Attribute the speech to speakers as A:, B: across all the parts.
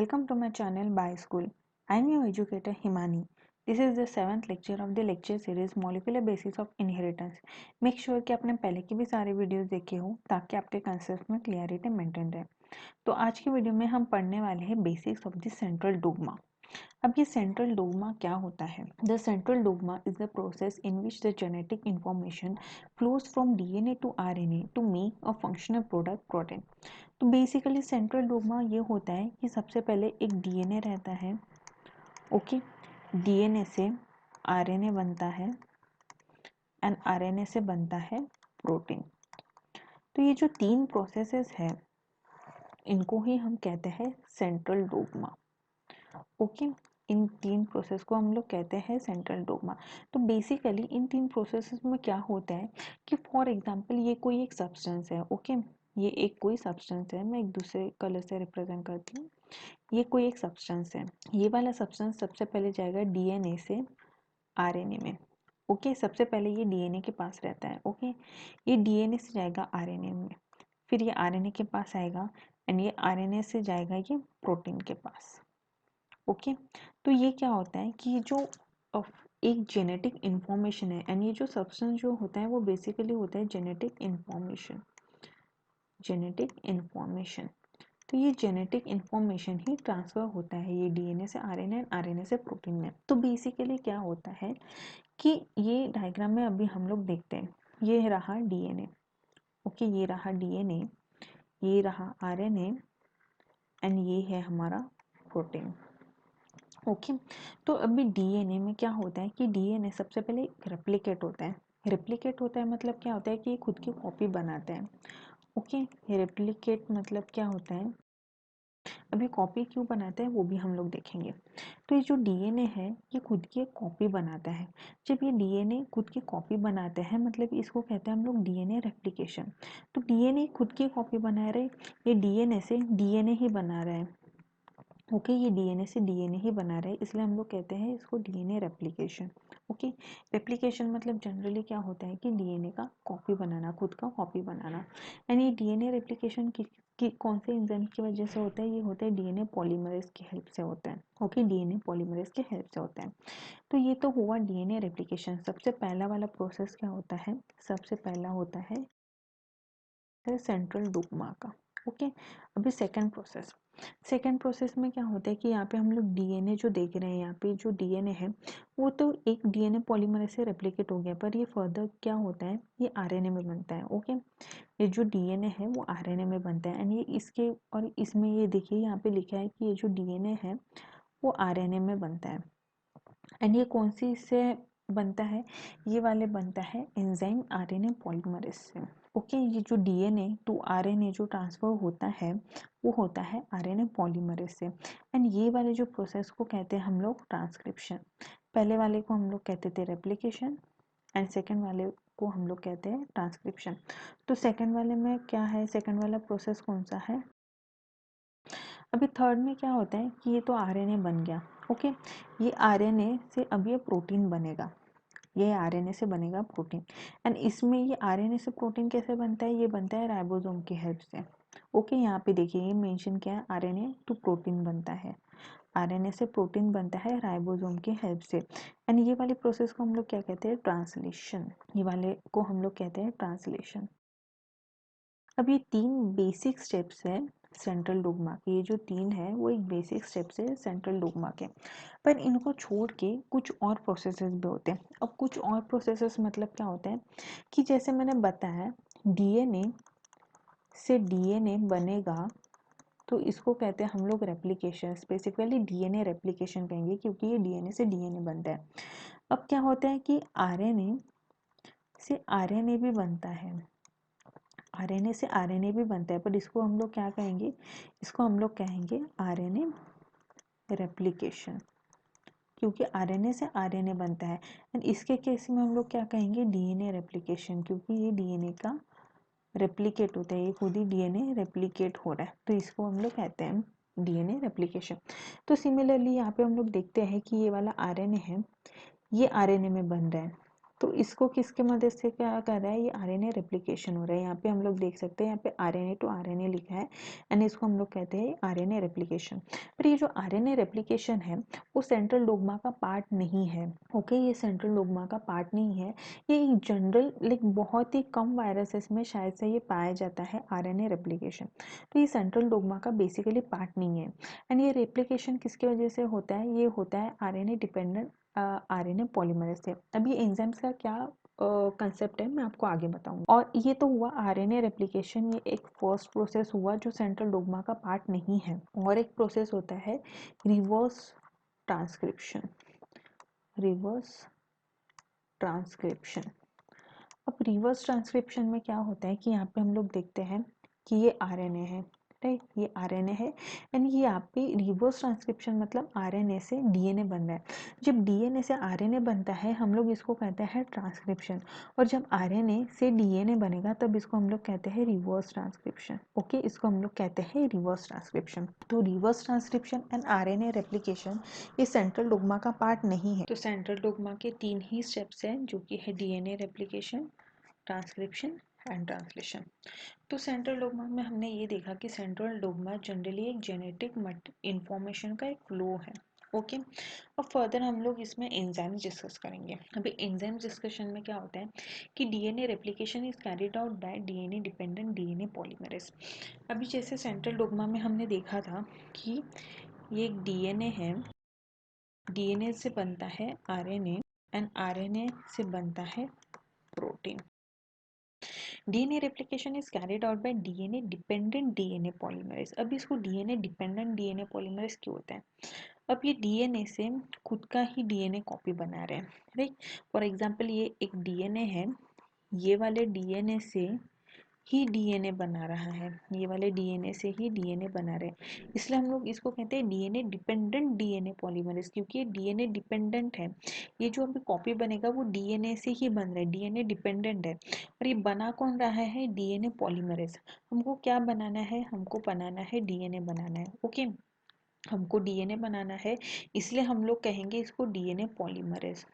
A: Welcome to my channel By School. I am your educator Himani. This is the 7th lecture of the lecture series Molecular Basis of Inheritance. Make sure कि आपने पहले की भी सारे videos देखे हो ताकि आपके कंसेप्ट में क्लियरिटी मेंटेन रहे। तो आज की वीडियो में हम पढ़ने वाले हैं basics of the central dogma. अब ये सेंट्रल डोग्मा क्या होता है? The central dogma is the process in which the genetic information flows from DNA to RNA to make a functional product protein. तो बेसिकली सेंट्रल डोग्मा ये होता है कि सबसे पहले एक डीएनए रहता है, ओके। डीएनए से आरएनए बनता है एंड आरएनए से बनता है प्रोटीन। तो ये जो तीन प्रोसेसेस है इनको ही हम कहते हैं सेंट्रल डोग्मा, ओके। इन तीन प्रोसेस को हम लोग कहते हैं सेंट्रल डोग्मा। तो बेसिकली इन तीन प्रोसेसेस में क्या होता है कि फॉर एग्जांपल ये कोई एक सब्सटेंस है, ओके। ये एक कोई सब्सटेंस है, मैं एक दूसरे कलर से रिप्रेजेंट करती हूँ। ये कोई एक सब्सटेंस है, ये वाला सब्सटेंस सबसे पहले जाएगा डीएनए से आरएनए में, ओके। सबसे पहले ये डीएनए के पास रहता है, ओके। ये डीएनए से जाएगा आरएनए में, फिर ये आरएनए के पास आएगा एंड ये आरएनए से जाएगा ये प्रोटीन के पास, ओके। तो ये क्या होता है कि जो एक जेनेटिक इंफॉर्मेशन है एंड ये जो सब्सटेंस जो होता है वो बेसिकली होता है जेनेटिक इंफॉर्मेशन। जेनेटिक इंफॉर्मेशन, तो ये जेनेटिक इंफॉर्मेशन ही ट्रांसफर होता है ये डीएनए से आरएनए, आरएनए से प्रोटीन में। तो बेसिकली क्या होता है कि ये डायग्राम में अभी हम लोग देखते हैं, ये रहा डीएनए, ओके। ये रहा डीएनए, ये रहा आरएनए एंड ये है हमारा प्रोटीन, ओके। तो अभी डीएनए में क्या होता है कि डीएनए सबसे पहले रेप्लिकेट होता है। रेप्लिकेट होता है मतलब क्या होता है कि ये खुद की कॉपी बनाते हैं, ओके। रेप्लिकेट मतलब क्या होता है, अभी कॉपी क्यों बनाते हैं वो भी हम लोग देखेंगे। तो ये जो डीएनए है ये खुद की एक कॉपी बनाता है। जब ये डीएनए खुद की कॉपी बनाते हैं मतलब इसको कहते हैं हम लोग डीएनए रेप्लिकेशन। तो डीएनए खुद की कॉपी बना रहे, ये डीएनए से डीएनए ही बना रहा है, ओके। ये डीएनए से डीएनए ही बना रहे हैं, इसलिए हम लोग कहते हैं इसको डीएनए रेप्लिकेशन, ओके। रेप्लिकेशन मतलब जनरली क्या होता है कि डीएनए का कॉपी बनाना, खुद का कॉपी बनाना। एंड ये डीएनए रेप्लिकेशन की कौन से एंजाइम की वजह से होता है, ये होता है डीएनए पॉलीमरेज की हेल्प से होता है, ओके। डीएनए पॉलीमरेज की हेल्प से होता है। तो ये तो हुआ डीएनए रेप्लिकेशन। सबसे पहला वाला प्रोसेस क्या होता है, सबसे पहला होता है सेंट्रल डोग्मा का, ओके। अभी सेकेंड प्रोसेस में क्या होता है कि यहाँ पे हम लोग डीएनए जो देख रहे हैं, यहाँ पे जो डीएनए है वो तो एक डीएनए पॉलीमरेज से रेप्लिकेट हो गया, पर ये फर्दर क्या होता है, ये आरएनए में बनता है, ओके। ये जो डीएनए है वो आरएनए में बनता है एंड ये इसके और इसमें ये देखिए यहाँ पे लिखा है कि ये जो डीएनए है वो आरएनए में बनता है एंड ये कौन सी से बनता है, ये वाले बनता है एंजाइम आरएनए पॉलीमरेज से, ओके। ये जो डीएनए टू आरएनए जो ट्रांसफर होता है वो होता है आरएनए पॉलीमरेज से एंड ये वाले जो प्रोसेस को कहते हैं हम लोग ट्रांसक्रिप्शन। पहले वाले को हम लोग कहते थे रेप्लिकेशन एंड सेकेंड वाले को हम लोग कहते हैं ट्रांसक्रिप्शन। तो सेकेंड वाले में क्या है, सेकेंड वाला प्रोसेस कौन सा है। अभी थर्ड में क्या होता है कि ये तो आरएनए बन गया, ओके। ये आरएनए से अब ये प्रोटीन बनेगा, ये आरएनए से बनेगा प्रोटीन एंड इसमें ये आरएनए से प्रोटीन कैसे बनता है, ये बनता है राइबोसोम की हेल्प से, ओके। यहाँ पे देखिए ये मेंशन किया है आरएनए टू प्रोटीन बनता है, आरएनए से प्रोटीन बनता है राइबोसोम की हेल्प से एंड ये वाले प्रोसेस को हम लोग क्या कहते हैं, ट्रांसलेशन। ये वाले को हम लोग कहते हैं ट्रांसलेशन। अब ये तीन बेसिक स्टेप्स हैं सेंट्रल डोग्मा के, ये जो तीन है वो एक बेसिक स्टेप्स है सेंट्रल डोग्मा के, पर इनको छोड़ के कुछ और प्रोसेसेस भी होते हैं। अब कुछ और प्रोसेसेस मतलब क्या होता है कि जैसे मैंने बताया डीएनए से डीएनए बनेगा तो इसको कहते हैं हम लोग रेप्लिकेशन, स्पेसिफिकली डीएनए रेप्लिकेशन कहेंगे क्योंकि ये डीएनए से डीएनए बनता है। अब क्या होता है कि आरएनए से आरएनए भी बनता है, आरएनए से आरएनए भी बनता है, पर इसको हम लोग क्या कहेंगे, इसको हम लोग कहेंगे आरएनए रेप्लिकेशन, क्योंकि आरएनए से आरएनए बनता है एंड इसके केस में हम लोग क्या कहेंगे, डीएनए रेप्लिकेशन, क्योंकि ये डीएनए का रेप्लिकेट होता है, ये खुद ही डीएनए रेप्लिकेट हो रहा है, तो इसको हम लोग कहते हैं डीएनए रेप्लिकेशन। तो सिमिलरली यहाँ पे हम लोग देखते हैं कि ये वाला आरएनए है, ये आरएनए में बन रहा है, तो इसको किसके मदद से क्या कर रहा है, ये आरएनए रेप्लिकेशन हो रहा है। यहाँ पे हम लोग देख सकते हैं, यहाँ पे आरएनए टू आरएनए लिखा है एंड इसको हम लोग कहते हैं आरएनए रेप्लिकेशन। पर ये जो आरएनए रेप्लिकेशन है वो सेंट्रल डोग्मा का पार्ट नहीं है। ओके, ये सेंट्रल डोग्मा का पार्ट नहीं है। ये एक जनरल बहुत ही कम वायरसेस में शायद से ये पाया जाता है आरएनए रेप्लिकेशन। तो ये सेंट्रल डोग्मा का बेसिकली पार्ट नहीं है। एंड ये रेप्लिकेशन किसकी वजह से होता है, ये होता है आरएनए डिपेंडेंट आरएनए पॉलीमरेज से। अभी एंजाइम्स का क्या कंसेप्ट है मैं आपको आगे बताऊंगा। और ये तो हुआ आरएनए रेप्लिकेशन, ये एक फर्स्ट प्रोसेस हुआ जो सेंट्रल डोग्मा का पार्ट नहीं है। और एक प्रोसेस होता है रिवर्स ट्रांसक्रिप्शन। Reverse transcription. अब रिवर्स ट्रांसक्रिप्शन में क्या होता है कि यहाँ पे हम लोग देखते हैं कि ये आरएनए है, राइट, ये आरएनए है एंड ये यहाँ पे रिवर्स ट्रांसक्रिप्शन मतलब आरएनए से डीएनए बन रहा है। जब डीएनए से आरएनए बनता है हम लोग इसको कहते हैं ट्रांसक्रिप्शन, और जब आरएनए से डीएनए बनेगा तब इसको हम लोग कहते हैं रिवर्स ट्रांसक्रिप्शन। ओके, इसको हम लोग कहते हैं रिवर्स ट्रांसक्रिप्शन। तो reverse transcription and RNA replication ये सेंट्रल डोग्मा का पार्ट नहीं है। तो सेंट्रल डोग्मा के 3 ही स्टेप्स हैं जो कि है DNA replication, transcription and translation. तो सेंट्रल डोग्मा में हमने ये देखा कि सेंट्रल डोग्मा जनरली एक जेनेटिक इंफॉर्मेशन का एक फ्लो है। ओके, और फर्दर हम लोग इसमें एंजाइम्स डिस्कस करेंगे। अभी एंजाइम्स डिस्कशन में क्या होता है कि DNA replication is carried out bye DNA dependent DNA polymerase. अभी जैसे सेंट्रल डोग्मा में हमने देखा था कि ये एक डीएनए है, डीएनए से बनता है आरएनए एंड आरएनए से बनता है protein. DNA replication is carried out bye DNA dependent DNA polymerase. अब इसको डीएनए डिपेंडेंट डीएनए पॉलीमरेज क्यों होता है, अब ये डीएनए से खुद का ही डीएनए कॉपी बना रहे हैं, राइट। फॉर एग्जांपल ये एक डीएनए है, ये वाले डीएनए से ही डीएनए बना रहा है, ये वाले डीएनए से ही डीएनए बना रहे हैं, इसलिए हम लोग इसको कहते हैं डीएनए डिपेंडेंट डीएनए पॉलीमरेज, क्योंकि ये डीएनए डिपेंडेंट है। ये जो अभी कॉपी बनेगा वो डीएनए से ही बन रहा है, डीएनए डिपेंडेंट है। और ये बना कौन रहा है, डीएनए पॉलीमरेज। हमको क्या बनाना है, हमको बनाना है डीएनए बनाना है। ओके, हमको डीएनए बनाना है, इसलिए हम लोग कहेंगे इसको डीएनए पॉलीमरेज।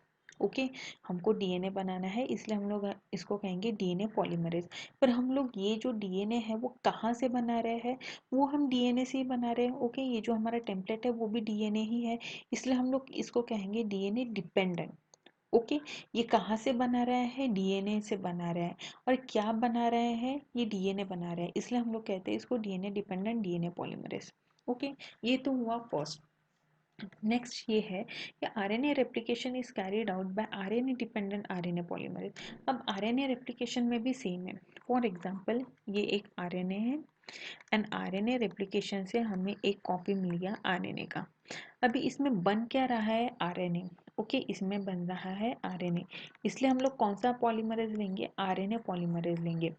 A: ओके, हमको डीएनए बनाना है इसलिए हम लोग इसको कहेंगे डीएनए पॉलीमरेज। पर हम लोग ये जो डीएनए है वो कहाँ से बना रहे हैं, वो हम डीएनए से ही बना रहे हैं। ओके, ये जो हमारा टेम्पलेट है वो भी डीएनए ही है, इसलिए हम लोग इसको कहेंगे डीएनए डिपेंडेंट। ओके, ये कहाँ से बना रहा है, डीएनए से बना रहा है, और क्या बना रहे हैं, ये डीएनए बना रहा है, इसलिए हम लोग कहते हैं इसको DNA dependent DNA polymerase. Okay, ये तो हुआ फर्स्ट। नेक्स्ट ये है कि RNA replication is carried out by RNA dependent RNA polymerase. अब आरएनए रेप्लिकेशन में भी सेम है। फॉर एग्जांपल ये एक आरएनए है एंड आरएनए रेप्लिकेशन से हमें एक कॉपी मिल गया आरएनए का। अभी इसमें बन क्या रहा है, आरएनए। ओके, इसमें बन रहा है आरएनए, इसलिए हम लोग कौन सा पॉलीमरेज लेंगे, आरएनए पॉलीमरेज लेंगे।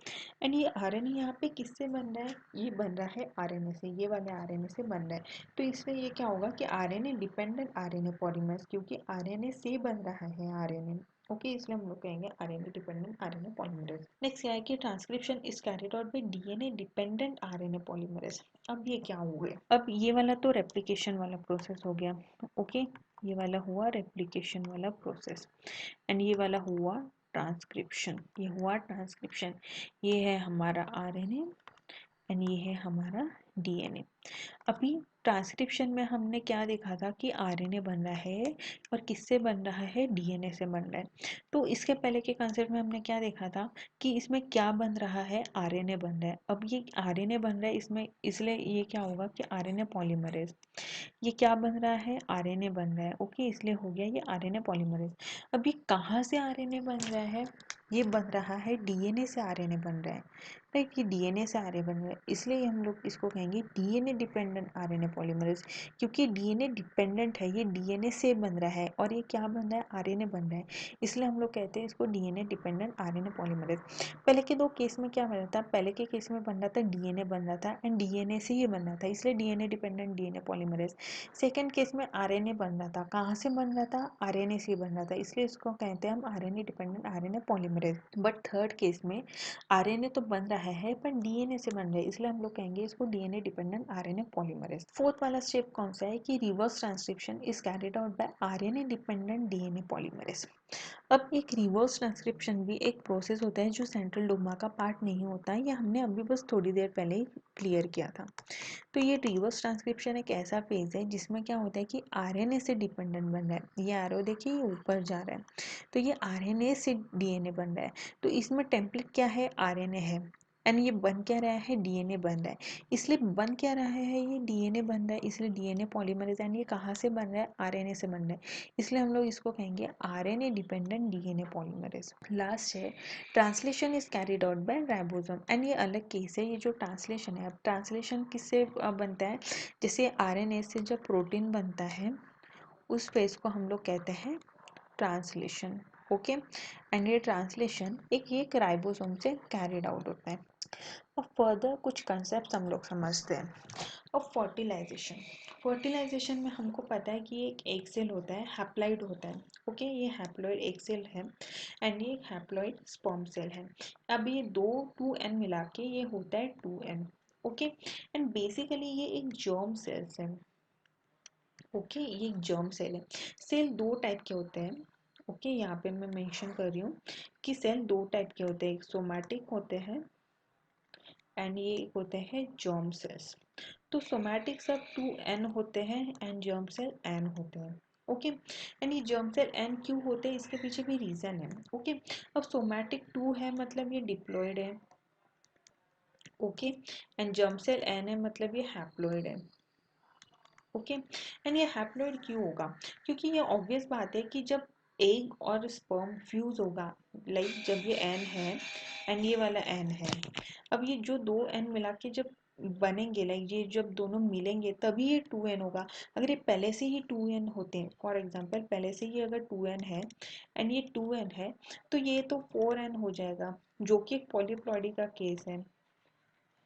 A: एंड ये आरएनए यहाँ पे किससे बन रहा है, ये बन रहा है आरएनए से, ये वाले आरएनए से बन रहा है। तो इसमें ये क्या होगा कि आरएनए डिपेंडेंट आरएनए पॉलीमरेज, क्योंकि आरएनए से बन रहा है आरएनए। ओके, इसलिए हम लोग कहेंगे RNA dependent RNA polymerase. Next क्या है कि transcription is carried out bye DNA dependent RNA polymerase. अब ये क्या हुए, अब ये वाला तो रेप्लिकेशन वाला प्रोसेस हो गया। ओके, ये वाला हुआ रेप्लिकेशन वाला प्रोसेस एंड ये वाला हुआ ट्रांसक्रिप्शन, ये हुआ ट्रांसक्रिप्शन। ये है हमारा आरएनए एंड ये है हमारा डीएनए। अभी ट्रांसक्रिप्शन में हमने क्या देखा था कि आरएनए बन रहा है और किससे बन रहा है, डीएनए से बन रहा है। तो इसके पहले के कंसेप्ट में हमने क्या देखा था कि इसमें क्या बन रहा है, आरएनए बन रहा है। अब ये आरएनए बन रहा है इसमें, इसलिए ये क्या होगा कि आरएनए पॉलीमरेज। ये क्या बन रहा है, आरएनए बन रहा है। ओके, इसलिए हो गया ये आरएनए पॉलीमरेज। अब ये कहाँ से आरएनए बन रहा है, ये बन रहा है डीएनए से आरएनए बन रहा है, राइट। ये डीएनए से आरएनए बन रहा है, इसलिए हम लोग इसको कहेंगे डीएनए डिपेंडेंट आरएनए पॉलीमरेज, क्योंकि डीएनए डिपेंडेंट है, ये डीएनए से बन रहा है और ये क्या बन रहा है, आरएनए बन रहा है, इसलिए हम लोग कहते हैं इसको डीएनए डिपेंडेंट आरएनए पॉलीमरेज। पहले के दो केस में क्या बन रहा था, पहले के केस में बन रहा था डीएनए बन रहा था एंड डीएनए से ही बन रहा था, इसलिए DNA dependent DNA polymerase. Second case में आरएनए बन रहा था, कहाँ से बन रहा था, आरएनए से बन रहा था, इसलिए इसको कहते हैं हम RNA dependent RNA polymerase. But third case में आरएनए तो बन रहा है पर डीएनए से बन रहा है, इसलिए हम लोग कहेंगे इसको DNA dependent RNA polymerase. Fourth वाला स्टेप कौन सा है कि reverse transcription is carried out by RNA dependent DNA polymerase. अब एक रिवर्स ट्रांसक्रिप्शन भी एक प्रोसेस होता है जो सेंट्रल डोग्मा का पार्ट नहीं होता है, ये हमने अभी बस थोड़ी देर पहले ही क्लियर किया था। तो ये रिवर्स ट्रांसक्रिप्शन एक ऐसा फेज है जिसमें क्या होता है कि आरएनए से डिपेंडेंट बन रहा है। ये एरो देखिए, ये ऊपर जा रहा है, तो ये आरएनए से डीएनए बन रहा है। तो इसमें टेम्पलेट क्या है, आरएनए है, एंड ये बन क्या रहा है, डीएनए बन रहा है। इसलिए बन क्या रहा है, ये डीएनए बन रहा है, इसलिए डीएनए पॉलीमरेज। एंड ये कहाँ से बन रहा है, आरएनए से बन रहा है, इसलिए हम लोग इसको कहेंगे RNA dependent DNA polymerase. Last है translation is carried out by ribosome, and ये अलग केस है। ये जो ट्रांसलेशन है, अब ट्रांसलेशन किससे बनता है, जैसे आरएनए से जब प्रोटीन बनता है उस फेज को हम लोग कहते हैं ट्रांसलेशन। ओके, एंड ये ट्रांसलेशन एक राइबोसोम से कैरिड आउट होता है। अब फर्दर कुछ कंसेप्ट हम लोग समझते हैं। अब फर्टिलाइजेशन, फर्टिलाइजेशन में हमको पता है कि एक एग सेल होता है, हैप्लॉइड होता है। ओके, ये हैप्लॉइड एग सेल है एंड ये एक हैप्लॉइड स्पर्म सेल है। अब ये दो 2n मिला के ये होता है 2n। ओके, एंड बेसिकली ये एक जर्म सेल्स है। ओके, ये एक जर्म सेल है। सेल दो टाइप के होते हैं। ओके, यहाँ पे मैं मेंशन कर रही हूँ कि सेल दो टाइप के होते हैं, एक सोमैटिक होते हैं एंड ये होते हैं जर्म सेल्स। तो सोमैटिक सब 2n होते हैं एंड जर्म सेल n होते हैं। ओके, एंड ये जर्म सेल n क्यों होते हैं, इसके पीछे भी रीजन है। ओके, अब सोमैटिक 2 है मतलब ये डिप्लॉयड है। Okay, and germ cell n है मतलब ये हैप्लॉयड है। ओके, एंड ये हैप्लॉइड क्यों होगा, क्योंकि ये ऑब्वियस बात है कि जब एग और स्पर्म फ्यूज होगा, लाइक जब ये एन है एंड ये वाला एन है, अब ये जो दो एन मिला के जब बनेंगे, लाइक ये जब दोनों मिलेंगे तभी ये 2n होगा। अगर ये पहले से ही 2n होते हैं, फॉर एग्जांपल पहले से ही अगर 2n है एंड ये 2n है, तो ये तो 4n हो जाएगा, जो कि एक पॉलीप्लॉइडी का केस है।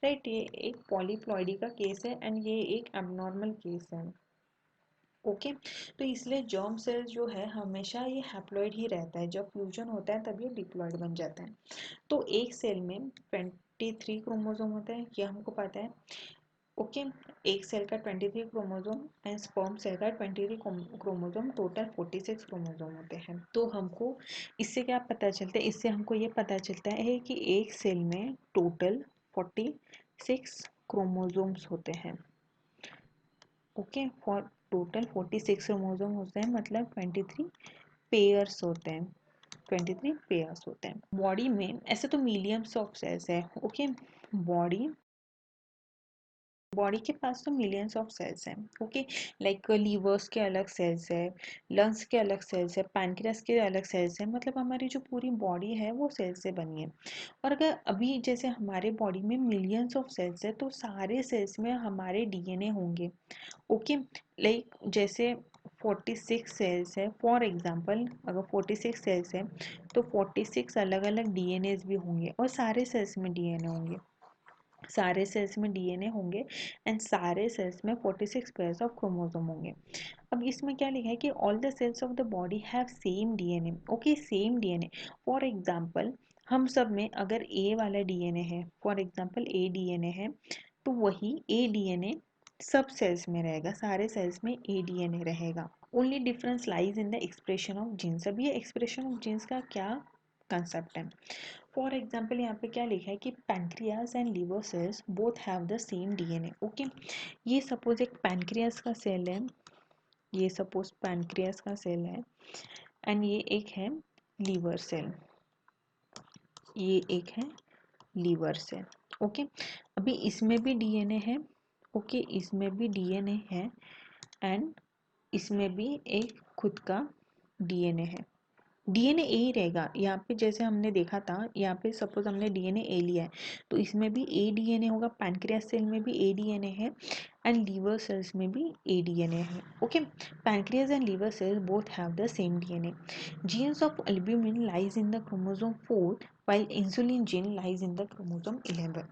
A: राइट, ये एक पॉलीप्लॉइडी का केस है एंड ये एक एबनॉर्मल केस है। ओके, तो इसलिए जर्म सेल जो है हमेशा ये हैप्लॉइड ही रहता है, जब फ्यूजन होता है तब ये डिप्लॉइड बन जाता है। तो एक सेल में 23 क्रोमोसोम होते हैं, ये हमको पता है। ओके, एक सेल का 23 क्रोमोसोम एंड स्पर्म सेल का 23 क्रोमोसोम, टोटल 46 क्रोमोसोम होते हैं। तो हमको इससे क्या पता चलता है, इससे हमको ये पता चलता है कि एक सेल में टोटल 46 क्रोमोसोम्स होते हैं। ओके, फॉर टोटल 46 क्रोमोसोम होते हैं, मतलब 23 पेयर्स होते हैं, 23 पेयर्स होते हैं। बॉडी में ऐसे तो मिलियंस ऑफ सेल्स है। ओके, बॉडी बॉडी के पास तो मिलियंस ऑफ सेल्स हैं। ओके, लाइक लीवर्स के अलग सेल्स है, लंग्स के अलग सेल्स है, पैनक्रियास के अलग सेल्स है, मतलब हमारी जो पूरी बॉडी है वो सेल्स से बनी है। और अगर अभी जैसे हमारे बॉडी में मिलियंस ऑफ सेल्स है, तो सारे सेल्स में हमारे डीएनए होंगे। ओके, लाइक जैसे 46 सेल्स है, फॉर एग्जांपल अगर 46 सेल्स है तो 46 अलग अलग डीएनएज भी होंगे, और सारे सेल्स में डीएनए होंगे, सारे सेल्स में डीएनए होंगे एंड सारे सेल्स में 46 पेयर्स ऑफ क्रोमोसोम होंगे। अब इसमें क्या लिखा है कि all the cells of the body have same DNA. Okay, same DNA, for example हम सब में अगर ए वाला डीएनए है, फॉर एग्जांपल ए डीएनए है, तो वही ए डीएनए सब सेल्स में रहेगा, सारे सेल्स में ए डीएनए रहेगा। Only difference lies in the expression of genes. अब ये एक्सप्रेशन ऑफ जीन्स का क्या कंसेप्ट है, फॉर एग्जाम्पल यहाँ पे क्या लिखा है कि pancreas and liver cells both have the same DNA. Okay, ये सपोज एक पैनक्रियाज का सेल है, ये सपोज पैनक्रियाज का सेल है एंड ये एक है लीवर सेल, ये एक है लीवर सेल। ओके, अभी इसमें भी डीएनए है। ओके, इसमें भी डीएनए है एंड इसमें भी एक खुद का डीएनए है। डीएनए ए ही रहेगा यहाँ पे, जैसे हमने देखा था यहाँ पे सपोज हमने डीएनए ए लिया है, तो इसमें भी ए डीएनए होगा, पैनक्रियास सेल में भी ए डीएनए है एंड लीवर सेल्स में भी ए डीएनए है। Okay, pancreas and liver cells both have the same DNA. Genes of albumin lies in the chromosome 4 while insulin gene lies in the chromosome 11।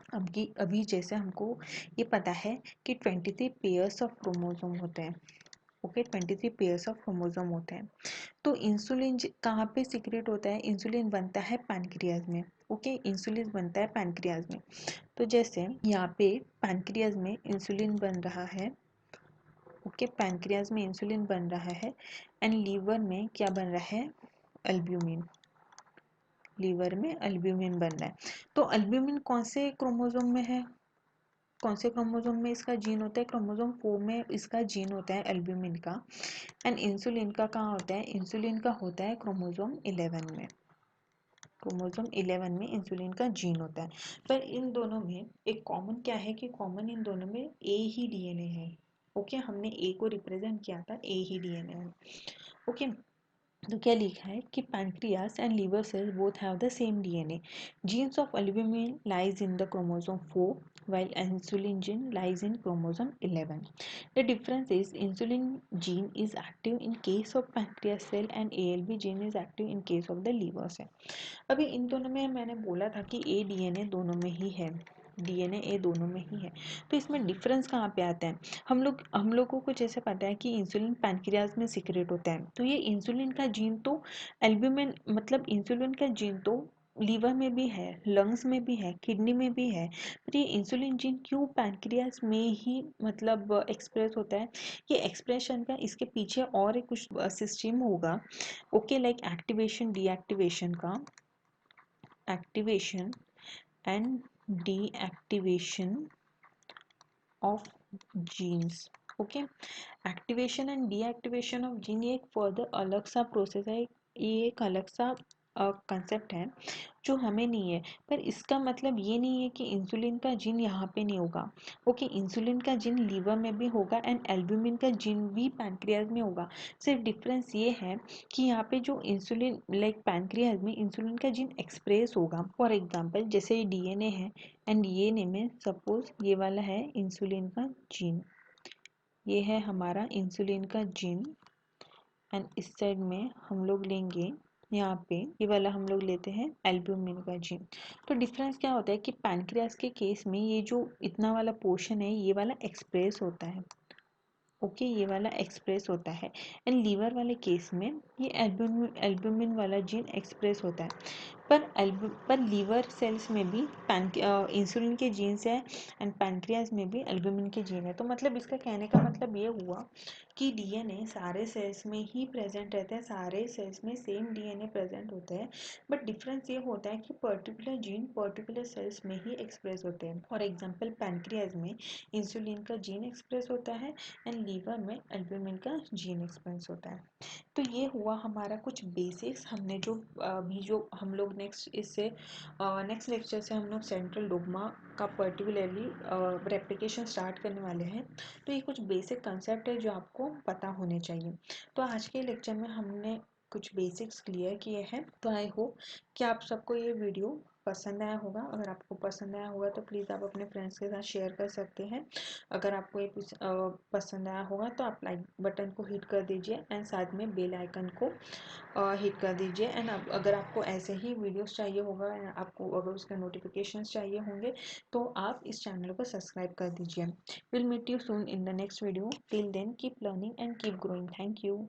A: अभी जैसे हमको ये पता है कि 23 पेयर्स ऑफ क्रोमोसोम होते हैं। ओके, 23 पेयर्स ऑफ क्रोमोसोम होते हैं। तो इंसुलिन कहाँ पे सीक्रेट होता है, इंसुलिन बनता है पैनक्रियाज में। ओके, इंसुलिन बनता है पैनक्रियाज में। तो जैसे यहाँ पे पैनक्रियाज में इंसुलिन बन रहा है। ओके, पैनक्रियाज में इंसुलिन बन रहा है एंड लीवर में क्या बन रहा है, अल्ब्यूमिन, लीवर में अल्ब्यूमिन बन रहा है। तो अल्ब्यूमिन कौन से क्रोमोसोम में है, कौन से क्रोमोसोम में इसका जीन होता है, क्रोमोसोम 4 में इसका जीन होता है अल्ब्यूमिन का। एंड इंसुलिन का कहाँ होता है, इंसुलिन का होता है क्रोमोसोम 11 में, क्रोमोसोम 11 में इंसुलिन का जीन होता है। पर इन दोनों में एक कॉमन क्या है कि कॉमन इन दोनों में ए ही डीएनए है। ओके, हमने ए को रिप्रेजेंट किया था, ए ही डीएनए है। ओके, तो क्या लिखा है कि pancreas and liver cells both have the same DNA. Genes of albumin lies in the chromosome 4 while insulin gene lies in chromosome 11. The difference is insulin gene is active in case of pancreas cell and ALB gene is active in case of the liver cell. अभी इन दोनों में मैंने बोला था कि ए DNA दोनों में ही है, डीएनए ए दोनों में ही है। तो इसमें डिफरेंस कहाँ पे आता है, हम लोगों को जैसे पता है कि इंसुलिन पैनक्रियाज में सिक्रेट होता है, तो ये इंसुलिन का जीन तो एल्ब्यूमिन मतलब इंसुलिन का जीन तो लीवर में भी है, लंग्स में भी है, किडनी में भी है, पर ये इंसुलिन जीन क्यों पैनक्रियाज में ही मतलब एक्सप्रेस होता है। ये एक्सप्रेशन का इसके पीछे और एक कुछ सिस्टम होगा। ओके, लाइक एक्टिवेशन डीएक्टिवेशन का, activation and deactivation of genes. Okay, activation and deactivation of gene ये एक फर्दर अलग सा प्रोसेस है, ये एक अलग सा कंसेप्ट है जो हमें नहीं है। पर इसका मतलब ये नहीं है कि इंसुलिन का जीन यहाँ पे नहीं होगा। ओके, इंसुलिन का जीन लीवर में भी होगा एंड एल्ब्यूमिन का जीन भी पैनक्रियाज में होगा। सिर्फ डिफरेंस ये है कि यहाँ पे जो इंसुलिन लाइक पैनक्रियाज में इंसुलिन का जीन एक्सप्रेस होगा। फॉर एग्जांपल जैसे ये डीएनए है एंड डीएनए में सपोज ये वाला है इंसुलिन का जीन, ये है हमारा इंसुलिन का जीन एंड इस साइड में हम लोग लेंगे यहाँ पे ये वाला हम लोग लेते हैं एल्ब्यूमिन का जीन। तो डिफरेंस क्या होता है कि पैनक्रियास के केस में ये जो इतना वाला पोर्शन है ये वाला एक्सप्रेस होता है। ओके, ये वाला एक्सप्रेस होता है एंड लीवर वाले केस में ये एल्ब्यूमिन वाला जीन एक्सप्रेस होता है। पर लीवर सेल्स में भी इंसुलिन के जीन्स है एंड पैनक्रियाज में भी एल्ब्यूमिन के जीन है। तो मतलब इसका कहने का मतलब ये हुआ कि डीएनए सारे सेल्स में ही प्रेजेंट रहता है, सारे सेल्स में सेम डीएनए प्रेजेंट होता है, बट डिफरेंस ये होता है कि पर्टिकुलर जीन पर्टिकुलर सेल्स में ही एक्सप्रेस होते हैं। फॉर एग्जांपल पैनक्रियाज में इंसुलिन का जीन एक्सप्रेस होता है एंड लीवर में एल्ब्यूमिन का जीन एक्सप्रेस होता है। तो ये हुआ हमारा कुछ बेसिक्स, हमने जो अभी जो हम लोग नेक्स्ट लेक्चर से हम लोग सेंट्रल डोग्मा का पर्टिकुलरली रेप्लिकेशन स्टार्ट करने वाले हैं। तो ये कुछ बेसिक कंसेप्ट है जो आपको पता होने चाहिए। तो आज के लेक्चर में हमने कुछ बेसिक्स क्लियर किए हैं। तो आई होप कि आप सबको ये वीडियो पसंद आया होगा। अगर आपको पसंद आया होगा तो प्लीज़ आप अपने फ्रेंड्स के साथ शेयर कर सकते हैं। अगर आपको ये पसंद आया होगा तो आप लाइक बटन को हिट कर दीजिए एंड साथ में बेल आइकन को हिट कर दीजिए। एंड अगर आपको ऐसे ही वीडियोस चाहिए होगा, आपको अगर उसके नोटिफिकेशंस चाहिए होंगे तो आप इस चैनल को सब्सक्राइब कर दीजिए। Will meet you soon in the next video. Till then keep learning and keep growing. Thank you.